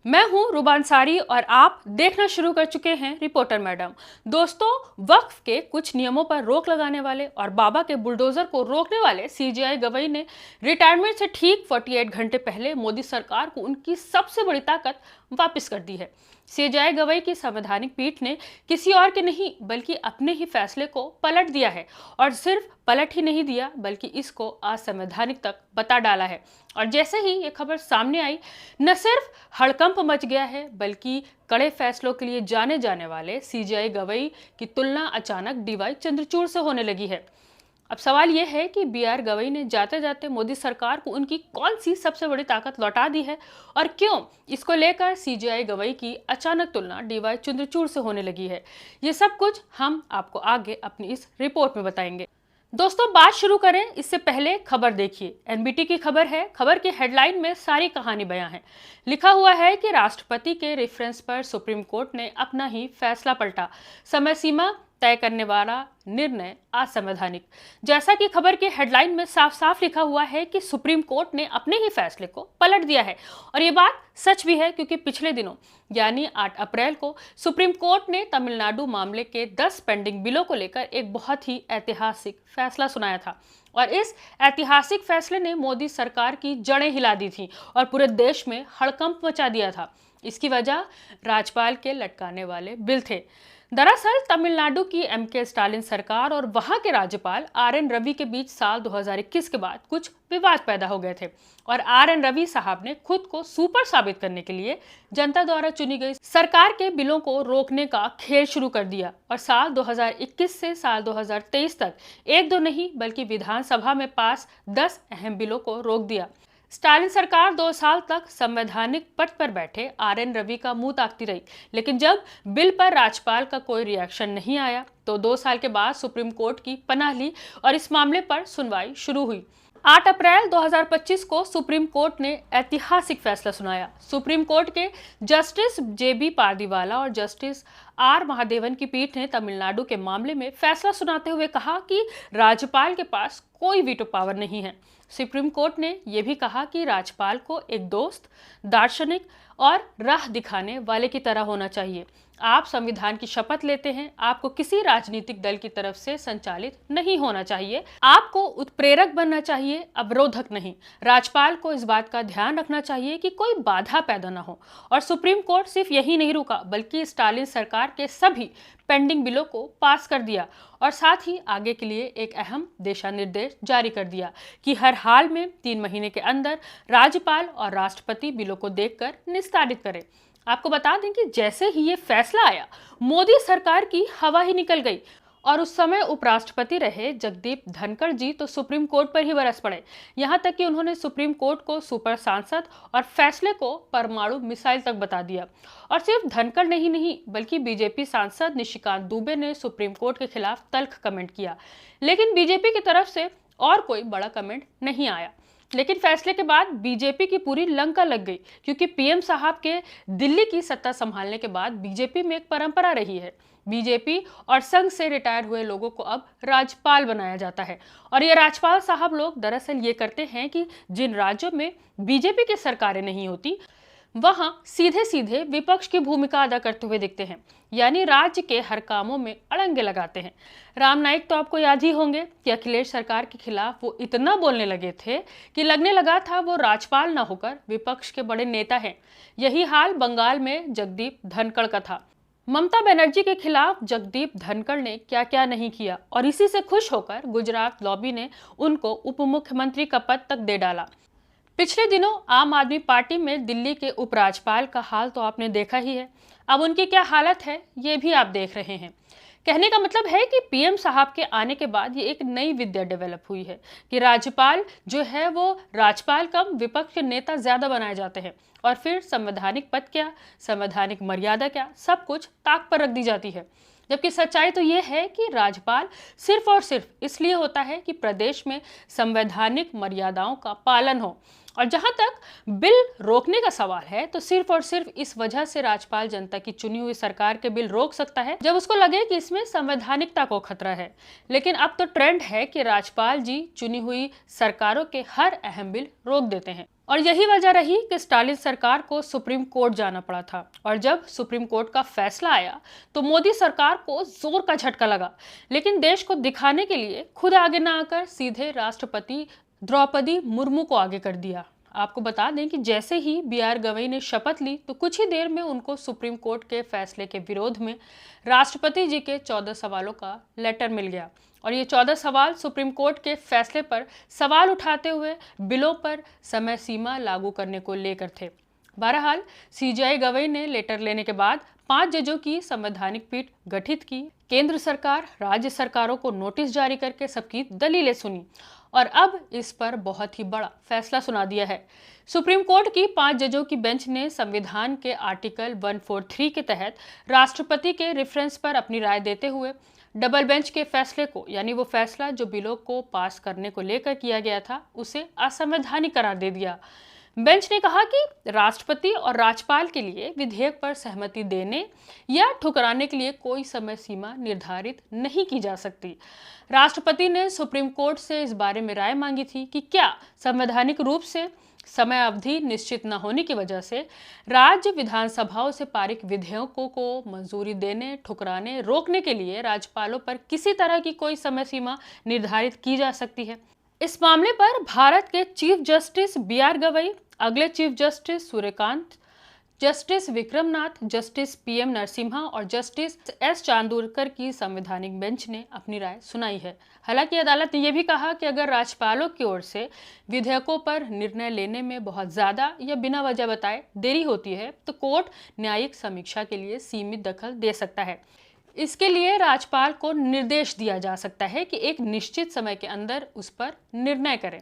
मैं हूं रुबा अंसारी और आप देखना शुरू कर चुके हैं रिपोर्टर मैडम। दोस्तों, वक्फ के कुछ नियमों पर रोक लगाने वाले और बाबा के बुलडोजर को रोकने वाले सीजेआई गवई ने रिटायरमेंट से ठीक 48 घंटे पहले मोदी सरकार को उनकी सबसे बड़ी ताकत वापस कर दी है। सीजेआई गवई की संवैधानिक पीठ ने किसी और के नहीं बल्कि अपने ही फैसले को पलट दिया है, और सिर्फ पलट ही नहीं दिया बल्कि इसको असंवैधानिक तक बता डाला है। और जैसे ही ये खबर सामने आई, न सिर्फ हड़कंप मच गया है बल्कि कड़े फैसलों के लिए जाने जाने वाले सीजेआई गवई की तुलना अचानक डीवाई चंद्रचूड़ से होने लगी है। अब सवाल यह है कि बीआर गवई ने जाते जाते मोदी सरकार को उनकी कौन सी सबसे बड़ी ताकत लौटा दी है, और क्यों इसको लेकर सीजेआई गवई की अचानक तुलना डीवाई चंद्रचूड़ से होने लगी है। ये सब कुछ हम आपको आगे अपनी इस रिपोर्ट में बताएंगे। दोस्तों, बात शुरू करें इससे पहले खबर देखिए। एनबीटी की खबर है। खबर की हेडलाइन में सारी कहानी बयां है। लिखा हुआ है कि राष्ट्रपति के रेफरेंस पर सुप्रीम कोर्ट ने अपना ही फैसला पलटा, समय सीमा तय करने वाला निर्णय असंवैधानिक। जैसा कि खबर के हेडलाइन में साफ साफ लिखा हुआ है कि सुप्रीम कोर्ट ने अपने ही फैसले को पलट दिया है। और ये बात सच भी है, क्योंकि पिछले दिनों यानी 8 अप्रैल को सुप्रीम कोर्ट ने तमिलनाडु मामले के 10 पेंडिंग बिलों को लेकर एक बहुत ही ऐतिहासिक फैसला सुनाया था। और इस ऐतिहासिक फैसले ने मोदी सरकार की जड़ें हिला दी थी और पूरे देश में हड़कंप मचा दिया था। इसकी वजह राज्यपाल के लटकाने वाले बिल थे। दरअसल तमिलनाडु की एमके स्टालिन सरकार और वहां के राज्यपाल आरएन रवि के बीच साल 2021 के बाद कुछ विवाद पैदा हो गए थे, और आरएन रवि साहब ने खुद को सुपर साबित करने के लिए जनता द्वारा चुनी गई सरकार के बिलों को रोकने का खेल शुरू कर दिया। और साल 2021 से साल 2023 तक एक दो नहीं बल्कि विधानसभा में पास 10 अहम बिलों को रोक दिया। स्टालिन सरकार 2 साल तक संवैधानिक पद पर बैठे आरएन रवि का मुंह ताकती रही, लेकिन जब बिल पर राज्यपाल का कोई रिएक्शन नहीं आया तो 2 साल के बाद सुप्रीम कोर्ट की पनाह ली और इस मामले पर सुनवाई शुरू हुई। 8 अप्रैल 2025 को सुप्रीम कोर्ट ने ऐतिहासिक फैसला सुनाया। सुप्रीम कोर्ट के जस्टिस जेबी पारदीवाला और जस्टिस आर महादेवन की पीठ ने तमिलनाडु के मामले में फैसला सुनाते हुए कहा कि राज्यपाल के पास कोई वीटो पावर नहीं है। सुप्रीम कोर्ट ने यह भी कहा कि राज्यपाल को एक दोस्त, दार्शनिक और राह दिखाने वाले की तरह होना चाहिए। आप संविधान की शपथ लेते हैं, आपको किसी राजनीतिक दल की तरफ से संचालित नहीं होना चाहिए, आपको उत्प्रेरक बनना चाहिए, अवरोधक नहीं। राज्यपाल को इस बात का ध्यान रखना चाहिए कि कोई बाधा पैदा न हो। और सुप्रीम कोर्ट सिर्फ यही नहीं रुका बल्कि स्टालिन सरकार के सभी पेंडिंग बिलों को पास कर दिया और साथ ही आगे के लिए एक अहम दिशा निर्देश जारी कर दिया कि हर हाल में 3 महीने के अंदर राज्यपाल और राष्ट्रपति बिलों को देखकर निस्तारित करें। आपको बता दें कि जैसे ही ये फैसला आया, मोदी सरकार की हवा ही निकल गई और उस समय उपराष्ट्रपति रहे जगदीप धनखड़ जी तो सुप्रीम कोर्ट पर ही बरस पड़े। यहां तक कि उन्होंने सुप्रीम कोर्ट को सुपर सांसद और फैसले को परमाणु मिसाइल तक बता दिया। और सिर्फ धनखड़ नहीं बल्कि बीजेपी सांसद निशिकांत दुबे ने सुप्रीम कोर्ट के खिलाफ तल्ख कमेंट किया, लेकिन बीजेपी की तरफ से और कोई बड़ा कमेंट नहीं आया। लेकिन फैसले के बाद बीजेपी की पूरी लंका लग गई, क्योंकि पीएम साहब के दिल्ली की सत्ता संभालने के बाद बीजेपी में एक परंपरा रही है। बीजेपी और संघ से रिटायर हुए लोगों को अब राज्यपाल बनाया जाता है, और ये राज्यपाल साहब लोग दरअसल ये करते हैं कि जिन राज्यों में बीजेपी की सरकारें नहीं होती वहां सीधे सीधे विपक्ष की भूमिका अदा करते हुए दिखते हैं, यानी राज्य के हर कामों में अड़ंगे लगाते हैं। राम नाईक तो आपको याद ही होंगे कि अखिलेश सरकार के खिलाफ वो इतना बोलने लगे थे कि लगने लगा था वो राज्यपाल ना होकर विपक्ष के बड़े नेता हैं। यही हाल बंगाल में जगदीप धनखड़ का था। ममता बनर्जी के खिलाफ जगदीप धनखड़ ने क्या क्या नहीं किया, और इसी से खुश होकर गुजरात लॉबी ने उनको उप मुख्यमंत्री का पद तक दे डाला। पिछले दिनों आम आदमी पार्टी में दिल्ली के उपराज्यपाल का हाल तो आपने देखा ही है। अब उनकी क्या हालत है ये भी आप देख रहे हैं। कहने का मतलब है कि पीएम साहब के आने के बाद ये एक नई विद्या डेवलप हुई है कि राज्यपाल जो है वो राज्यपाल कम विपक्ष के नेता ज्यादा बनाए जाते हैं, और फिर संवैधानिक पद क्या, संवैधानिक मर्यादा क्या, सब कुछ ताक पर रख दी जाती है। जबकि सच्चाई तो ये है कि राज्यपाल सिर्फ और सिर्फ इसलिए होता है कि प्रदेश में संवैधानिक मर्यादाओं का पालन हो। और जहां तक बिल रोकने का सवाल है तो सिर्फ और सिर्फ इस वजह से राज्यपाल जनता की चुनी हुई सरकार के बिल रोक सकता है जब उसको लगे कि इसमें संवैधानिकता को खतरा है। लेकिन अब तो ट्रेंड है कि राज्यपाल जी चुनी हुई सरकारों के हर अहम बिल रोक देते हैं। और यही वजह रही कि स्टालिन सरकार को सुप्रीम कोर्ट जाना पड़ा था। और जब सुप्रीम कोर्ट का फैसला आया तो मोदी सरकार को जोर का झटका लगा, लेकिन देश को दिखाने के लिए खुद आगे ना आकर सीधे राष्ट्रपति द्रौपदी मुर्मू को आगे कर दिया। आपको बता दें कि जैसे ही बी.आर. गवई ने शपथ ली तो कुछ ही देर में उनको सुप्रीम कोर्ट के फैसले के विरोध में राष्ट्रपति जी के 14 सवालों का लेटर मिल गया। और ये 14 सवाल सुप्रीम कोर्ट के फैसले पर सवाल उठाते हुए बिलों पर समय सीमा लागू करने को लेकर थे। बहरहाल सीजेआई गवई ने लेटर लेने के बाद 5 जजों की संवैधानिक पीठ गठित की। केंद्र सरकार, राज्य सरकारों को नोटिस जारी करके सबकी दलीलें सुनी और अब इस पर बहुत ही बड़ा फैसला सुना दिया है। सुप्रीम कोर्ट की 5 जजों की बेंच ने संविधान के आर्टिकल 143 के तहत राष्ट्रपति के रेफरेंस पर अपनी राय देते हुए डबल बेंच के फैसले को, यानी वो फैसला जो बिलों को पास करने को लेकर किया गया था, उसे असंवैधानिक करार दे दिया। बेंच ने कहा कि राष्ट्रपति और राज्यपाल के लिए विधेयक पर सहमति देने या ठुकराने के लिए कोई समय सीमा निर्धारित नहीं की जा सकती। राष्ट्रपति ने सुप्रीम कोर्ट से इस बारे में राय मांगी थी कि क्या संवैधानिक रूप से समय अवधि निश्चित न होने की वजह से राज्य विधानसभाओं से पारित विधेयकों को मंजूरी देने, ठुकराने, रोकने के लिए राज्यपालों पर किसी तरह की कोई समय सीमा निर्धारित की जा सकती है। इस मामले पर भारत के चीफ जस्टिस बी.आर. गवई, अगले chief justice Suryakant, justice Vikram Nath, justice P M. Narasimha और जस्टिस एस. चांदोरकर की संवैधानिक बेंच ने अपनी राय सुनाई है। हालांकि अदालत ने यह भी कहा कि अगर राज्यपालों की ओर से विधेयकों पर निर्णय लेने में बहुत ज्यादा या बिना वजह बताए देरी होती है तो कोर्ट न्यायिक समीक्षा के लिए सीमित दखल दे सकता है। इसके लिए राज्यपाल को निर्देश दिया जा सकता है कि एक निश्चित समय के अंदर उस पर निर्णय करें।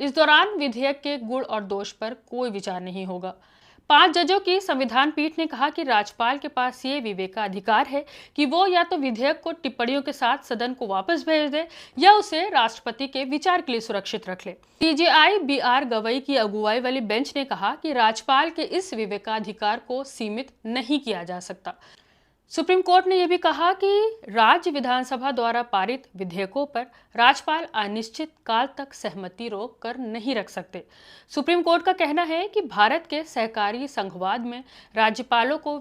इस दौरान विधेयक के गुण और दोष पर कोई विचार नहीं होगा। 5 जजों की संविधान पीठ ने कहा कि राज्यपाल के पास ये विवेकाधिकार है कि वो या तो विधेयक को टिप्पणियों के साथ सदन को वापस भेज दे या उसे राष्ट्रपति के विचार के लिए सुरक्षित रख ले। CJI B R. गवई की अगुवाई वाली बेंच ने कहा कि राज्यपाल के इस विवेकाधिकार को सीमित नहीं किया जा सकता। सुप्रीम कोर्ट ने यह भी कहा कि राज्य विधानसभा द्वारा पारित विधेयकों पर राज्यपाल अनिश्चित काल तक सहमति रोक कर नहीं रख सकते। सुप्रीम कोर्ट का कहना है कि भारत के सहकारी संघवाद में राज्यपालों को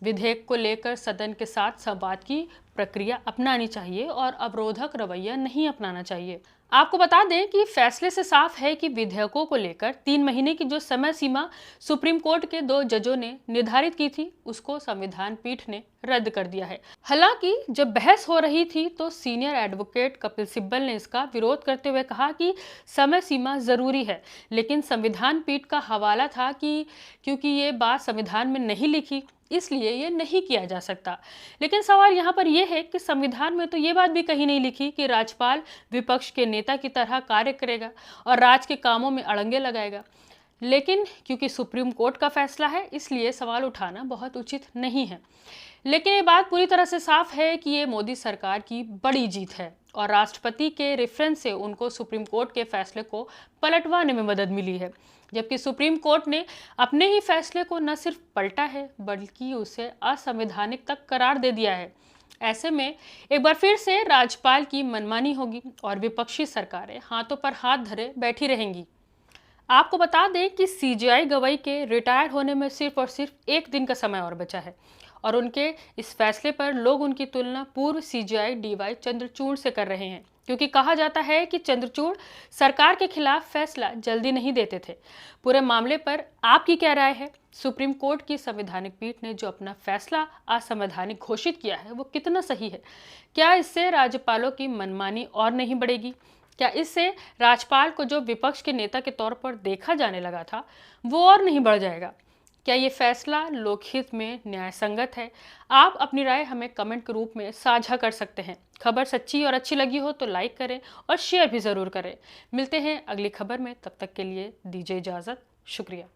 विधेयक को लेकर सदन के साथ संवाद की प्रक्रिया अपनानी चाहिए और अवरोधक रवैया नहीं अपनाना चाहिए। आपको बता दें कि फैसले से साफ है कि विधेयकों को लेकर 3 महीने की जो समय सीमा सुप्रीम कोर्ट के 2 जजों ने निर्धारित की थी, उसको संविधान पीठ ने रद्द कर दिया है। हालांकि जब बहस हो रही थी तो सीनियर एडवोकेट कपिल सिब्बल ने इसका विरोध करते हुए कहा कि समय सीमा जरूरी है, लेकिन संविधान पीठ का हवाला था कि क्योंकि ये बात संविधान में नहीं लिखी इसलिए ये नहीं किया जा सकता। लेकिन सवाल यहाँ पर यह है कि संविधान में तो ये बात भी कहीं नहीं लिखी कि राज्यपाल विपक्ष के नेता की तरह कार्य करेगा और राज्य के कामों में अड़ंगे लगाएगा। लेकिन क्योंकि सुप्रीम कोर्ट का फैसला है इसलिए सवाल उठाना बहुत उचित नहीं है। लेकिन ये बात पूरी तरह से साफ है कि ये मोदी सरकार की बड़ी जीत है और राष्ट्रपति के रेफरेंस से उनको सुप्रीम कोर्ट के फैसले को पलटवाने में मदद मिली है, जबकि सुप्रीम कोर्ट ने अपने ही फैसले को न सिर्फ पलटा है बल्कि उसे असंवैधानिक तक करार दे दिया है। ऐसे में एक बार फिर से राज्यपाल की मनमानी होगी और विपक्षी सरकारें हाथों पर हाथ धरे बैठी रहेंगी। आपको बता दें कि सीजेआई गवई के रिटायर होने में सिर्फ और सिर्फ 1 दिन का समय और बचा है और उनके इस फैसले पर लोग उनकी तुलना पूर्व सीजेआई डी.वाई. चंद्रचूड़ से कर रहे हैं, क्योंकि कहा जाता है कि चंद्रचूड़ सरकार के खिलाफ फैसला जल्दी नहीं देते थे। पूरे मामले पर आपकी क्या राय है? सुप्रीम कोर्ट की संवैधानिक पीठ ने जो अपना फैसला असंवैधानिक घोषित किया है वो कितना सही है? क्या इससे राज्यपालों की मनमानी और नहीं बढ़ेगी? क्या इससे राज्यपाल को जो विपक्ष के नेता के तौर पर देखा जाने लगा था वो और नहीं बढ़ जाएगा? क्या ये फैसला लोकहित में न्याय संगत है? आप अपनी राय हमें कमेंट के रूप में साझा कर सकते हैं। खबर सच्ची और अच्छी लगी हो तो लाइक करें और शेयर भी ज़रूर करें। मिलते हैं अगली खबर में, तब तक के लिए दीजिए इजाज़त। शुक्रिया।